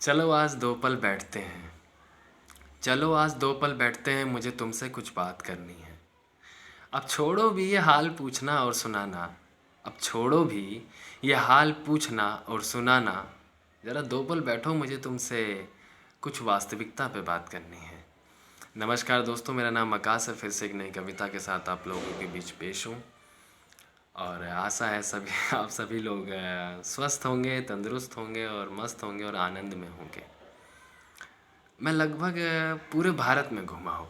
चलो आज दो पल बैठते हैं। चलो आज दो पल बैठते हैं, मुझे तुमसे कुछ बात करनी है। अब छोड़ो भी ये हाल पूछना और सुनाना। अब छोड़ो भी ये हाल पूछना और सुनाना। ज़रा दो पल बैठो, मुझे तुमसे कुछ वास्तविकता पे बात करनी है। नमस्कार दोस्तों, मेरा नाम आकाश है। फिर से एक नई कविता के साथ आप लोगों के बीच पेश हूँ। और आशा है सभी आप सभी लोग स्वस्थ होंगे, तंदुरुस्त होंगे और मस्त होंगे और आनंद में होंगे। मैं लगभग पूरे भारत में घूमा हूँ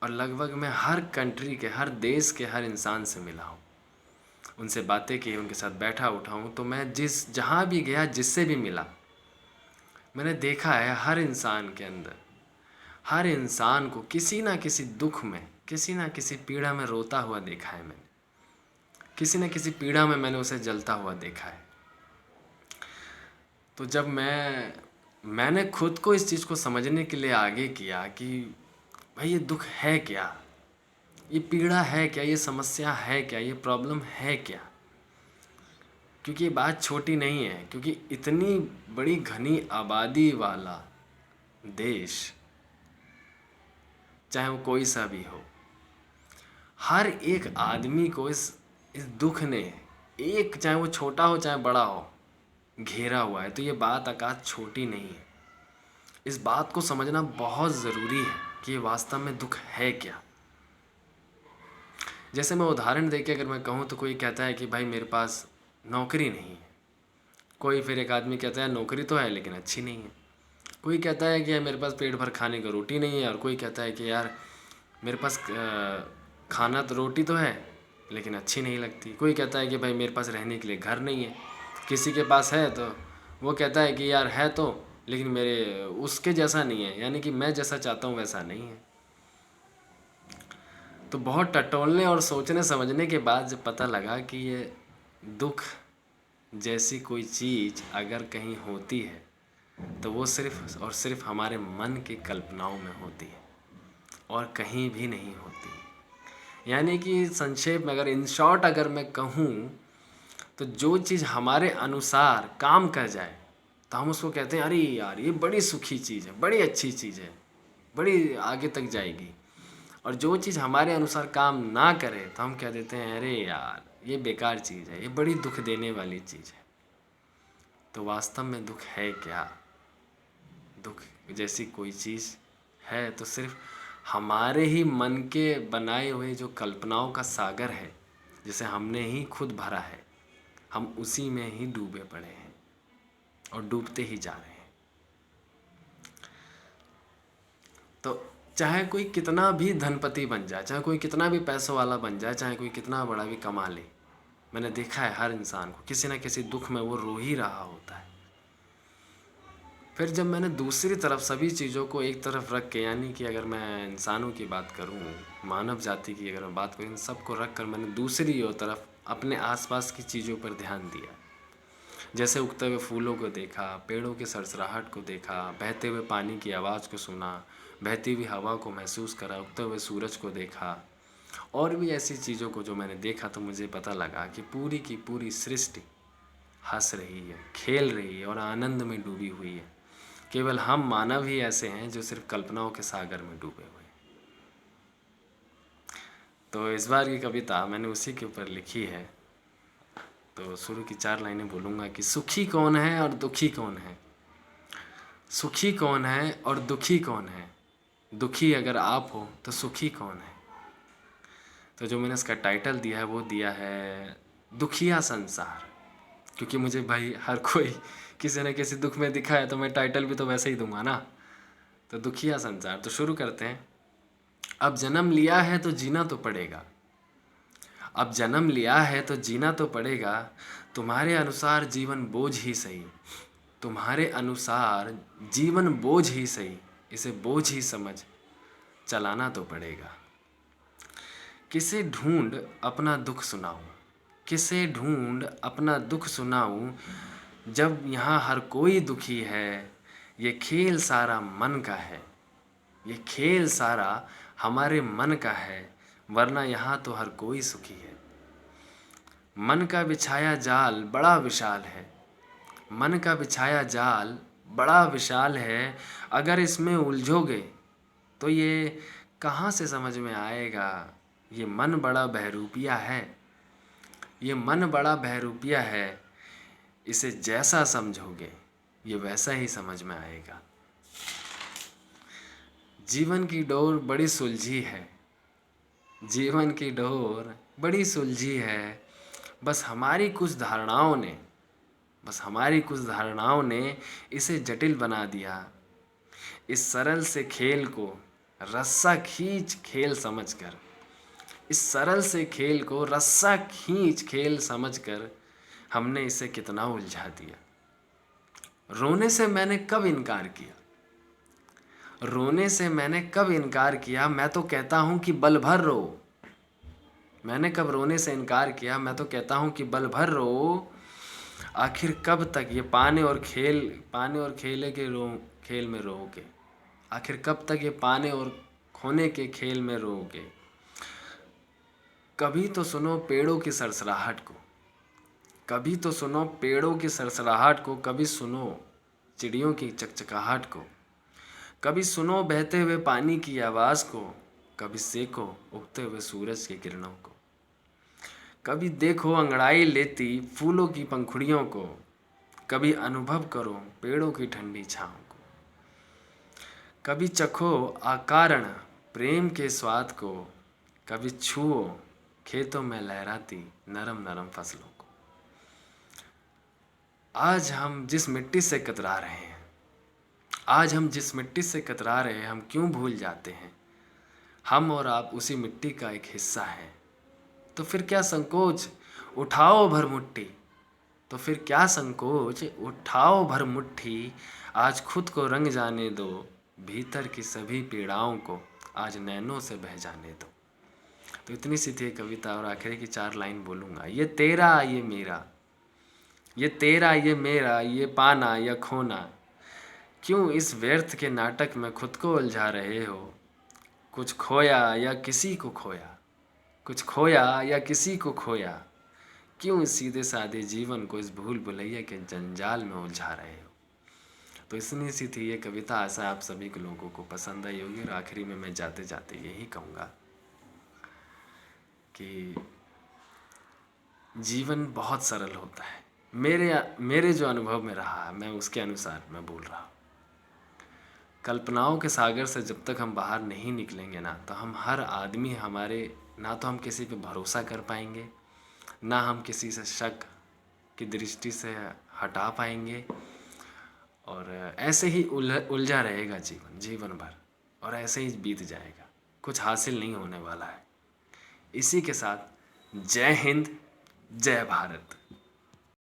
और लगभग मैं हर कंट्री के, हर देश के हर इंसान से मिला हूँ। उनसे बातें की, उनके साथ बैठा उठा हूँ। तो मैं जहाँ भी गया, जिससे भी मिला, मैंने देखा है हर इंसान के अंदर, हर इंसान को किसी ना किसी दुख में, किसी ना किसी पीड़ा में रोता हुआ देखा है मैंने। किसी न किसी पीड़ा में मैंने उसे जलता हुआ देखा है। तो जब मैंने खुद को इस चीज़ को समझने के लिए आगे किया कि भाई ये दुख है क्या, ये पीड़ा है क्या, ये समस्या है क्या, ये प्रॉब्लम है क्या। क्योंकि ये बात छोटी नहीं है, क्योंकि इतनी बड़ी घनी आबादी वाला देश, चाहे वो कोई सा भी हो, हर एक आदमी को इस दुख ने, एक चाहे वो छोटा हो चाहे बड़ा हो, घेरा हुआ है। तो ये बात आकाश छोटी नहीं है। इस बात को समझना बहुत ज़रूरी है कि ये वास्तव में दुख है क्या। जैसे मैं उदाहरण देके अगर मैं कहूँ तो कोई कहता है कि भाई मेरे पास नौकरी नहीं है। कोई फिर एक आदमी कहता है नौकरी तो है लेकिन अच्छी नहीं है। कोई कहता है कि मेरे पास पेट भर खाने को रोटी नहीं है। और कोई कहता है कि यार मेरे पास खाना तो, रोटी तो है लेकिन अच्छी नहीं लगती। कोई कहता है कि भाई मेरे पास रहने के लिए घर नहीं है। किसी के पास है तो वो कहता है कि यार है तो, लेकिन मेरे उसके जैसा नहीं है, यानी कि मैं जैसा चाहता हूँ वैसा नहीं है। तो बहुत टटोलने और सोचने समझने के बाद जब पता लगा कि ये दुख जैसी कोई चीज़ अगर कहीं होती है तो वो सिर्फ और सिर्फ हमारे मन की कल्पनाओं में होती है और कहीं भी नहीं होती। यानी कि संक्षेप में, अगर इन शॉर्ट अगर मैं कहूँ, तो जो चीज़ हमारे अनुसार काम कर जाए तो हम उसको कहते हैं अरे यार ये बड़ी सुखी चीज़ है, बड़ी अच्छी चीज़ है, बड़ी आगे तक जाएगी। और जो चीज़ हमारे अनुसार काम ना करे तो हम कह देते हैं अरे यार ये बेकार चीज़ है, ये बड़ी दुख देने वाली चीज़ है। तो वास्तव में दुख है क्या? दुख जैसी कोई चीज़ है तो सिर्फ हमारे ही मन के बनाए हुए जो कल्पनाओं का सागर है, जिसे हमने ही खुद भरा है, हम उसी में ही डूबे पड़े हैं और डूबते ही जा रहे हैं। तो चाहे कोई कितना भी धनपति बन जाए, चाहे कोई कितना भी पैसों वाला बन जाए, चाहे कोई कितना बड़ा भी कमा ले, मैंने देखा है हर इंसान को किसी न किसी दुख में वो रो ही रहा होता है। फिर जब मैंने दूसरी तरफ सभी चीज़ों को एक तरफ रख के, यानी कि अगर मैं इंसानों की बात करूं, मानव जाति की अगर मैं बात करूं, इन सबको रख कर मैंने दूसरी ओर तरफ अपने आसपास की चीज़ों पर ध्यान दिया। जैसे उगते हुए फूलों को देखा, पेड़ों की सरसराहट को देखा, बहते हुए पानी की आवाज़ को सुना, बहती हुई हवा को महसूस करा, उगते हुए सूरज को देखा और भी ऐसी चीज़ों को जो मैंने देखा, तो मुझे पता लगा कि पूरी की पूरी सृष्टि हंस रही है, खेल रही है और आनंद में डूबी हुई है। केवल हम मानव ही ऐसे हैं जो सिर्फ कल्पनाओं के सागर में डूबे हुए हैं। तो इस बार की कविता मैंने उसी के ऊपर लिखी है। तो शुरू की 4 लाइनें बोलूँगा कि सुखी कौन है और दुखी कौन है, सुखी कौन है और दुखी कौन है, दुखी अगर आप हो तो सुखी कौन है। तो जो मैंने इसका टाइटल दिया है वो दिया है दुखिया संसार, क्योंकि मुझे भाई हर कोई किसी न किसी दुख में दिखा है, तो मैं टाइटल भी तो वैसे ही दूंगा ना। तो दुखिया संसार। तो शुरू करते हैं। अब जन्म लिया है तो जीना तो पड़ेगा, अब जन्म लिया है तो जीना तो पड़ेगा, तुम्हारे अनुसार जीवन बोझ ही सही, तुम्हारे अनुसार जीवन बोझ ही सही, इसे बोझ ही समझ चलाना तो पड़ेगा। किसे ढूंढ अपना दुख सुनाऊं, किसे ढूंढ अपना दुख सुनाऊं, जब यहाँ हर कोई दुखी है, ये खेल सारा मन का है, ये खेल सारा हमारे मन का है, वरना यहाँ तो हर कोई सुखी है। मन का बिछाया जाल बड़ा विशाल है, मन का बिछाया जाल बड़ा विशाल है। अगर इसमें उलझोगे तो ये कहाँ से समझ में आएगा। ये मन बड़ा बहरूपिया है, ये मन बड़ा बहरूपिया है। इसे जैसा समझोगे ये वैसा ही समझ में आएगा। जीवन की डोर बड़ी सुलझी है, जीवन की डोर बड़ी सुलझी है। बस हमारी कुछ धारणाओं ने, बस हमारी कुछ धारणाओं ने इसे जटिल बना दिया। इस सरल से खेल को रस्सा खींच खेल समझकर, इस सरल से खेल को रस्सा खींच खेल समझकर हमने इसे कितना उलझा दिया। रोने से मैंने कब इनकार किया, रोने से मैंने कब इनकार किया। मैं तो कहता हूँ कि बल भर रो। मैंने कब रोने से इनकार किया, मैं तो कहता हूँ कि बल भर रो। आखिर कब तक ये पाने और खेले के खेल में रोओगे। आखिर कब तक ये पाने और खोने के खेल में रोओगे। कभी तो सुनो पेड़ों की सरसराहट को, कभी तो सुनो पेड़ों की सरसराहट को, कभी सुनो चिड़ियों की चकचकाहट को, कभी सुनो बहते हुए पानी की आवाज़ को, कभी सेको उगते हुए सूरज की किरणों को, कभी देखो अंगड़ाई लेती फूलों की पंखुड़ियों को, कभी अनुभव करो पेड़ों की ठंडी छाँव को, कभी चखो अकारण प्रेम के स्वाद को, कभी छुओ खेतों में लहराती नरम नरम फसलों को। आज हम जिस मिट्टी से कतरा रहे हैं, आज हम जिस मिट्टी से कतरा रहे हैं, हम क्यों भूल जाते हैं हम और आप उसी मिट्टी का एक हिस्सा है। तो फिर क्या संकोच, उठाओ भर मुट्ठी, तो फिर क्या संकोच, उठाओ भर मुट्ठी। आज खुद को रंग जाने दो, भीतर की सभी पीड़ाओं को आज नैनों से बह जाने दो। तो इतनी सी थी कविता और आखिरी की 4 लाइन बोलूँगा। ये तेरा ये मेरा, ये तेरा ये मेरा, ये पाना या खोना, क्यों इस व्यर्थ के नाटक में खुद को उलझा रहे हो। कुछ खोया या किसी को खोया, कुछ खोया या किसी को खोया, क्यों इस सीधे साधे जीवन को इस भूल भुलैया के जंजाल में उलझा रहे हो। तो इतनी सी थी ये कविता। आशा आप सभी को लोगों को पसंद आई होगी। और आखिरी में मैं जाते जाते यही कहूँगा कि जीवन बहुत सरल होता है। मेरे जो अनुभव में रहा मैं उसके अनुसार मैं बोल रहा हूँ। कल्पनाओं के सागर से जब तक हम बाहर नहीं निकलेंगे ना, तो हम हर आदमी हमारे, ना तो हम किसी पे भरोसा कर पाएंगे, ना हम किसी से शक की दृष्टि से हटा पाएंगे। और ऐसे ही उलझा रहेगा जीवन भर, और ऐसे ही बीत जाएगा। कुछ हासिल नहीं होने वाला है। इसी के साथ जय हिंद, जय भारत।